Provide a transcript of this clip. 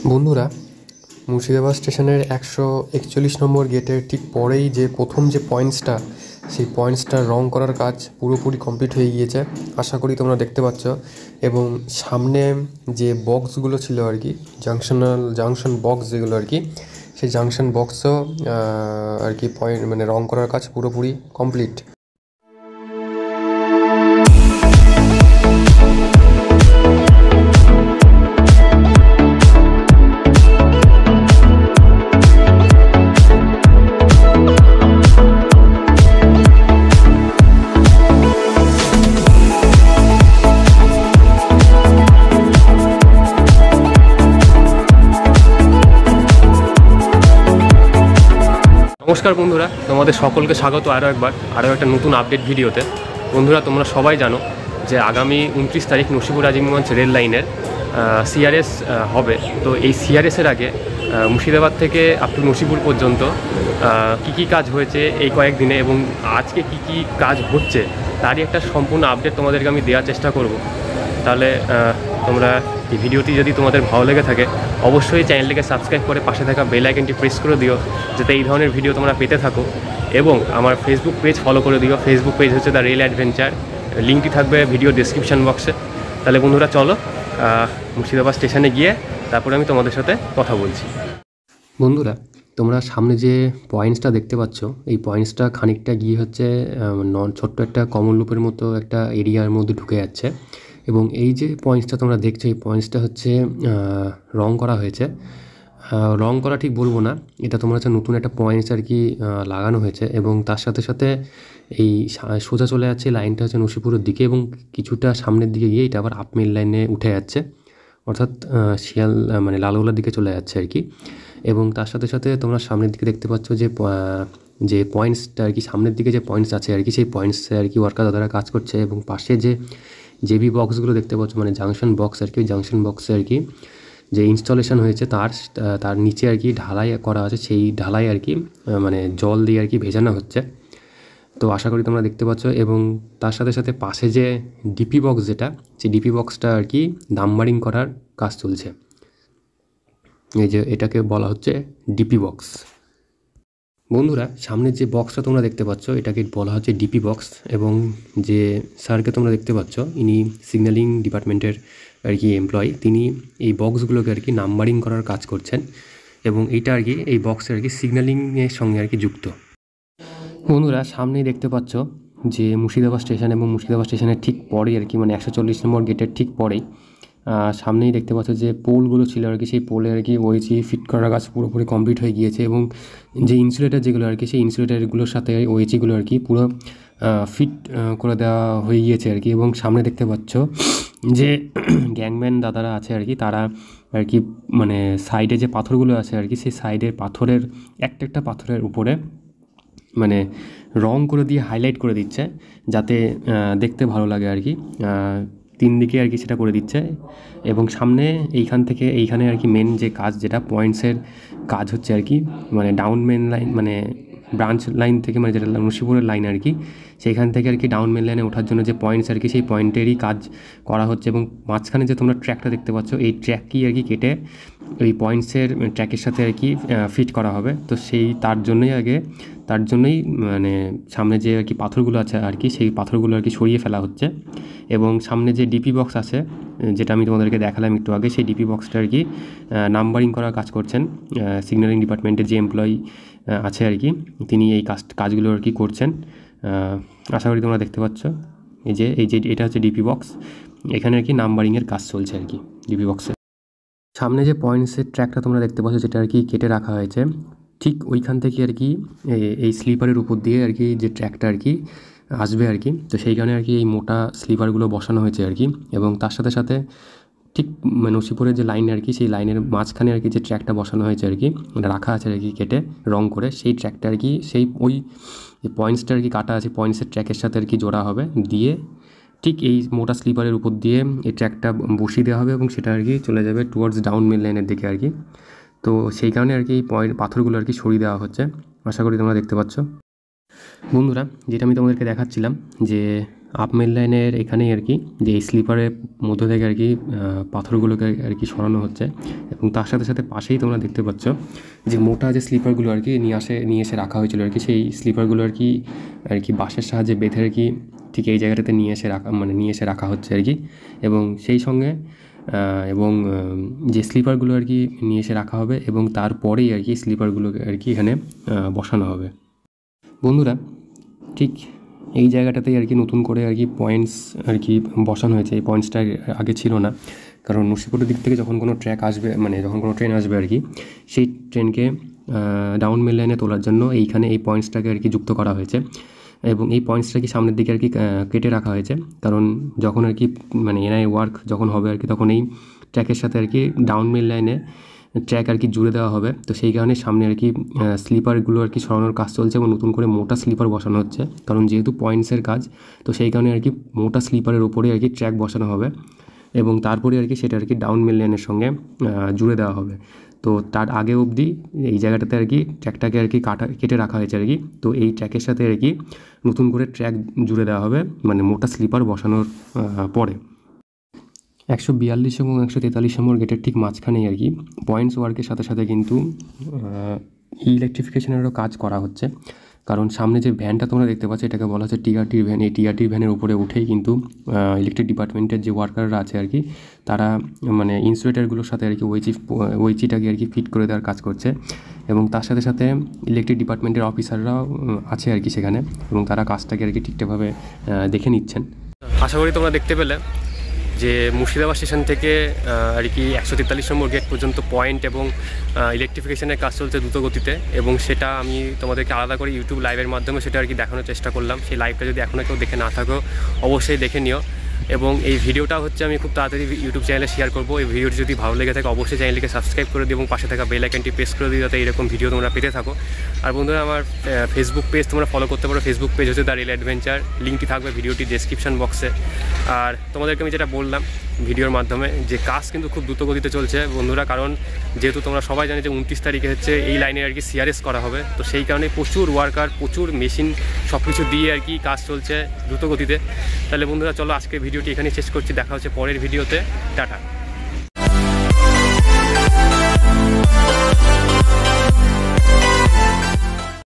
বন্ধুরা, মুর্শিদাবাদ স্টেশনের 141 নম্বর গেটের ঠিক পরেই যে প্রথম যে পয়েন্টসটা, সেই পয়েন্টসটা রং করার কাজ পুরোপুরি কমপ্লিট হয়ে গিয়েছে। আশা করি তোমরা দেখতে পাচ্ছ। এবং সামনে যে বক্সগুলো ছিল আর কি, জাংশন বক্স যেগুলো আর কি, সেই জাংশন বক্সও আর কি পয়েন্ট মানে রং করার কাজ পুরোপুরি কমপ্লিট। নমস্কার বন্ধুরা, তোমাদের সকলকে স্বাগত আরও একটা নতুন আপডেট ভিডিওতে। বন্ধুরা, তোমরা সবাই জানো যে আগামী 29 তারিখ নসিপুর আজিমগঞ্জ রেল লাইনের সিআরএস হবে। তো এই সিআরএসের আগে মুর্শিদাবাদ থেকে আপ টু নসিপুর পর্যন্ত কী কাজ হয়েছে এই কয়েকদিনে এবং আজকে কী কাজ হচ্ছে তারই একটা সম্পূর্ণ আপডেট তোমাদেরকে আমি দেওয়ার চেষ্টা করব। তাহলে তোমরা এই ভিডিওটি যদি তোমাদের ভালো লেগে থাকে অবশ্যই চ্যানেলটিকে সাবস্ক্রাইব করে পাশে থাকা বেল আইকনটি প্রেস করে দিও, যাতে এই ধরনের ভিডিও তোমরা পেতে থাকো। এবং আমার ফেসবুক পেজ ফলো করে দিও। ফেসবুক পেজ হচ্ছে দ্য রেল অ্যাডভেঞ্চার, লিঙ্কটি থাকবে ভিডিও ডেসক্রিপশন বক্সে। তাহলে বন্ধুরা চলো মুর্শিদাবাদ স্টেশনে গিয়ে তারপরে আমি তোমাদের সাথে কথা বলছি। বন্ধুরা, তোমরা সামনে যে পয়েন্টসটা দেখতে পাচ্ছ, এই পয়েন্টসটা খানিকটা গিয়ে হচ্ছে ছোট্ট একটা কমন লুপের মতো একটা এরিয়ার মধ্যে ঢুকে যাচ্ছে। এবং এই যে পয়েন্টসটা তোমরা দেখছো, এই পয়েন্টসটা হচ্ছে রং করা হয়েছে। রং করা ঠিক বলবো না, এটা তোমরা হচ্ছে নতুন একটা পয়েন্টস আর কি লাগানো হয়েছে। এবং তার সাথে সাথে এই সোজা চলে যাচ্ছে লাইনটা হচ্ছে নসিপুরের দিকে, এবং কিছুটা সামনের দিকে গিয়ে এটা আবার আপমেল লাইনে উঠে যাচ্ছে, অর্থাৎ শিয়াল মানে লালগোলার দিকে চলে যাচ্ছে আর কি। এবং তার সাথে সাথে তোমরা সামনের দিকে দেখতে পাচ্ছ যে পয়েন্টসটা আর কি, সামনের দিকে যে পয়েন্টস আছে আর কি, সেই পয়েন্টসে আর কি ওয়ার্কার দাদারা কাজ করছে। এবং পাশে যে জেবি বক্সগুলো দেখতে পাচ্ছ, মানে জাংশন বক্স আর কি, ওই জাংশন বক্সে আর কি যে ইনস্টলেশন হয়েছে তার নিচে আর কি ঢালাই করা আছে, সেই ঢালাই আর কি মানে জল দিয়ে আর কি ভেজানো হচ্ছে। তো আশা করি তোমরা দেখতে পাচ্ছ। এবং তার সাথে সাথে পাশে যে ডিপি বক্স, সেই ডিপি বক্সটা আর কি নাম্বারিং করার কাজ চলছে। এই যে এটাকে বলা হচ্ছে ডিপি বক্স। বন্ধুরা, সামনের যে বক্সটা তোমরা দেখতে পাচ্ছ এটাকে বলা হচ্ছে ডিপি বক্স। এবং যে স্যারকে তোমরা দেখতে পাচ্ছ, ইনি সিগন্যালিং ডিপার্টমেন্টের আর কি এমপ্লয়ি। তিনি এই বক্সগুলোকে আর কি নাম্বারিং করার কাজ করছেন। এবং এইটা আর কি এই বক্সের আর কি সিগন্যালিংয়ের সঙ্গে আর কি যুক্ত। বন্ধুরা, সামনেই দেখতে পাচ্ছ যে মুর্শিদাবাদ স্টেশন, এবং মুর্শিদাবাদ স্টেশনের ঠিক পরেই আর কি মানে 140 নম্বর গেটের ঠিক পরেই সামনেই দেখতে পাচ্ছ যে পোলগুলো ছিল আর কি, সেই পোলে আর কি ওইচি ফিট করার কাজ পুরোপুরি কমপ্লিট হয়ে গিয়েছে। এবং যে ইনসুলেটার যেগুলো আর কি, সেই ইনসুলেটারগুলোর সাথে ওইচিগুলো আর কি পুরো ফিট করে দেওয়া হয়ে গিয়েছে আর কি। এবং সামনে দেখতে পাচ্ছ যে গ্যাংম্যান দাদারা আছে আর কি, তারা আর কি মানে সাইডে যে পাথরগুলো আছে আর কি, সেই সাইডের পাথরের একটা পাথরের উপরে মানে রং করে দিয়ে হাইলাইট করে দিচ্ছে, যাতে দেখতে ভালো লাগে আর কি। 3 দিকে আর কি সেটা করে দিচ্ছে। এবং সামনে এইখান থেকে এইখানে আর কি মেন যে কাজ, যেটা পয়েন্টসের কাজ হচ্ছে আর কি, মানে ডাউন মেন লাইন মানে ব্রাঞ্চ লাইন থেকে, মানে যেটা নসিপুরের লাইন আর কি, সেইখান থেকে আর কি ডাউন মেন লাইনে ওঠার জন্য যে পয়েন্টস আর কি, সেই পয়েন্টেরই কাজ করা হচ্ছে। এবং মাঝখানে যে তোমরা ট্র্যাকটা দেখতে পাচ্ছ, এই ট্র্যাকই আর কি কেটে ওই পয়েন্টসের ট্র্যাকের সাথে আর কি ফিট করা হবে। তো তার জন্যই মানে সামনে যে আর কি পাথরগুলো আছে আর কি, সেই পাথরগুলো আর কি সরিয়ে ফেলা হচ্ছে। এবং সামনে যে ডিপি বক্স আছে, যেটা আমি তোমাদেরকে দেখালাম একটু আগে, সেই ডিপি বক্সটা আর কি নাম্বারিং করার কাজ করছেন সিগন্যালিং ডিপার্টমেন্টের যে এমপ্লয়ি আছে আর কি, তিনি এই কাজগুলো আর কি করছেন। আশা করি তোমরা দেখতে পাচ্ছ এই যে এটা হচ্ছে ডিপি বক্স। এখানে আর কি নাম্বারিংয়ের কাজ চলছে আর কি ডিপি বক্সে। সামনে যে পয়েন্টসের ট্র্যাকটা তোমরা দেখতে পাচ্ছ, যেটা আর কি কেটে রাখা হয়েছে, ঠিক ওইখান থেকে আর কি এই স্লিপারের উপর দিয়ে আর কি যে ট্র্যাকটা আর কি আসবে আর কি। তো সেইখানে আর কি এই মোটা স্লিপারগুলো বসানো হয়েছে আর কি। এবং তার সাথে সাথে ঠিক নসিপুরের যে লাইন আর কি, সেই লাইনের মাঝখানে আর কি যে ট্র্যাকটা বসানো হয়েছে আর কি, রাখা আছে আর কি কেটে রং করে, সেই ট্র্যাকটা আর কি সেই ওই পয়েন্টসটা আর কি কাটা আছে, পয়েন্টসের ট্র্যাকের সাথে আর কি জোড়া হবে, দিয়ে ঠিক এই মোটা স্লিপারের উপর দিয়ে এই ট্র্যাকটা বসিয়ে দেওয়া হবে। এবং সেটা আর কি চলে যাবে টুয়ার্ডস ডাউন মেন লাইনের দিকে আর কি। তো সেই কারণে আর কি এই পাথরগুলো আর কি সরিয়ে দেওয়া হচ্ছে। আশা করি তোমরা দেখতে পাচ্ছ। বন্ধুরা, যেটা আমি তোমাদেরকে দেখাচ্ছিলাম যে আপ মেল লাইনের এখানেই আর কি যে এই স্লিপারের মধ্য থেকে আর কি পাথরগুলোকে আর কি সরানো হচ্ছে, এবং তার সাথে সাথে পাশেই তোমরা দেখতে পাচ্ছ যে মোটা যে স্লিপারগুলো আর কি নিয়ে এসে রাখা হয়েছিল আর কি, সেই স্লিপারগুলো আর কি বাঁশের সাহায্যে বেঁধে আর কি ঠিক এই জায়গাটাতে নিয়ে এসে রাখা হচ্ছে আর কি। এবং সেই সঙ্গে যে স্লিপারগুলো আর কি নিয়ে এসে রাখা হবে এবং তারপরেই আর কি স্লিপারগুলোকে আর কি এখানে বসানো হবে। বন্ধুরা, ঠিক এই জায়গাটাতেই আর কি নতুন করে আর কি পয়েন্টস আর কি বসানো হয়েছে। এই পয়েন্টসটা আগে ছিল না, কারণ নসিপুরের দিক থেকে যখন কোনো ট্রেন আসবে আর কি, সেই ট্রেনকে ডাউন মেল লাইনে তোলার জন্য এইখানে এই পয়েন্টসটাকে আর কি যুক্ত করা হয়েছে। এবং এই পয়েন্টসটা কি সামনের দিকে আর কি কেটে রাখা হয়েছে, কারণ যখন আর কি এনআই ওয়ার্ক যখন হবে আর কি, তখন এই ট্র্যাকের সাথে আর কি ডাউন মেল লাইনে ট্র্যাক আর কি জুড়ে দেওয়া হবে। তো সেই কারণে সামনে আর কি স্লিপারগুলো আর কি সরানোর কাজ চলছে এবং নতুন করে মোটা স্লিপার বসানো হচ্ছে, কারণ যেহেতু পয়েন্টসের কাজ, তো সেই কারণে আর কি মোটা স্লিপারের ওপরে আর কি ট্র্যাক বসানো হবে এবং তারপরে আর কি সেটা আর কি ডাউন মেল লাইনের সঙ্গে জুড়ে দেওয়া হবে। তো তার আগে অবধি এই জায়গাটাতে আর কি ট্র্যাকটাকে আর কি কেটে রাখা হয়েছে আর কি। তো এই ট্র্যাকের সাথে আর কি নতুন করে ট্র্যাক জুড়ে দেওয়া হবে মোটা স্লিপার বসানোর পরে। 142 এবং 143 নম্বর গেটের ঠিক মাঝখানেই আর কি পয়েন্টস ওয়ার্কের সাথে সাথে কিন্তু ইলেকট্রিফিকেশনেরও কাজ করা হচ্ছে, কারণ সামনে যে ভ্যানটা তোমরা দেখতে পাচ্ছ এটাকে বলা হচ্ছে টিআরটির ভ্যান। এই টিআরটির ভ্যানের উপরে উঠেই কিন্তু ইলেকট্রিক ডিপার্টমেন্টের যে ওয়ার্কাররা আছে আর কি, তারা ইনসুলেটারগুলোর সাথে আর কি ওইচিটাকে আর কি ফিট করে দেওয়ার কাজ করছে, এবং তার সাথে সাথে ইলেকট্রিক ডিপার্টমেন্টের অফিসাররাও আছে আর কি সেখানে, এবং তারা কাজটাকে আর কি ঠিকঠাকভাবে দেখে নিচ্ছেন। আশা করি তোমরা দেখতে পেলে যে মুর্শিদাবাদ স্টেশন থেকে আর কি 143 নম্বর গেট পর্যন্ত পয়েন্ট এবং ইলেকট্রিফিকেশনের কাজ চলছে দ্রুত গতিতে, এবং সেটা আমি তোমাদেরকে আলাদা করে ইউটিউব লাইভের মাধ্যমে সেটা আর কি দেখানোর চেষ্টা করলাম। সেই লাইভটা যদি এখনও কেউ দেখে না থাকো অবশ্যই দেখে নিও, এবং এই ভিডিওটা হচ্ছে আমি খুব তাড়াতাড়ি ইউটিউব চ্যানেলে শেয়ার করবো। এই ভিডিওটি যদি ভালো লেগে থাকে অবশ্যই চ্যানেলটিকে সাবস্ক্রাইব করে দিও এবং পাশে থাকা বেল আইকনটি প্রেস করে দিও, যাতে এরকম ভিডিও তোমরা পেতে থাকো। আর বন্ধুরা, আমার ফেসবুক পেজ তোমরা ফলো করতে পারো। ফেসবুক পেজ হচ্ছে দ্য রেল অ্যাডভেঞ্চার, লিঙ্কটি থাকবে ভিডিওটি ডেসক্রিপশন বক্সে। আর তোমাদেরকে আমি যেটা বললাম ভিডিওর মাধ্যমে, যে কাজ কিন্তু খুব দ্রুত গতিতে চলছে বন্ধুরা, কারণ যেহেতু তোমরা সবাই জানো যে 29 তারিখে হচ্ছে এই লাইনে আর কি সিআরএস করা হবে, তো সেই কারণে প্রচুর ওয়ার্কার, প্রচুর মেশিন সব কিছু দিয়ে আর কি কাজ চলছে দ্রুত গতিতে। তাহলে বন্ধুরা চলো আজকে ভিডিওটি এখানেই শেষ করছি, দেখা হচ্ছে পরের ভিডিওতে। টাটা।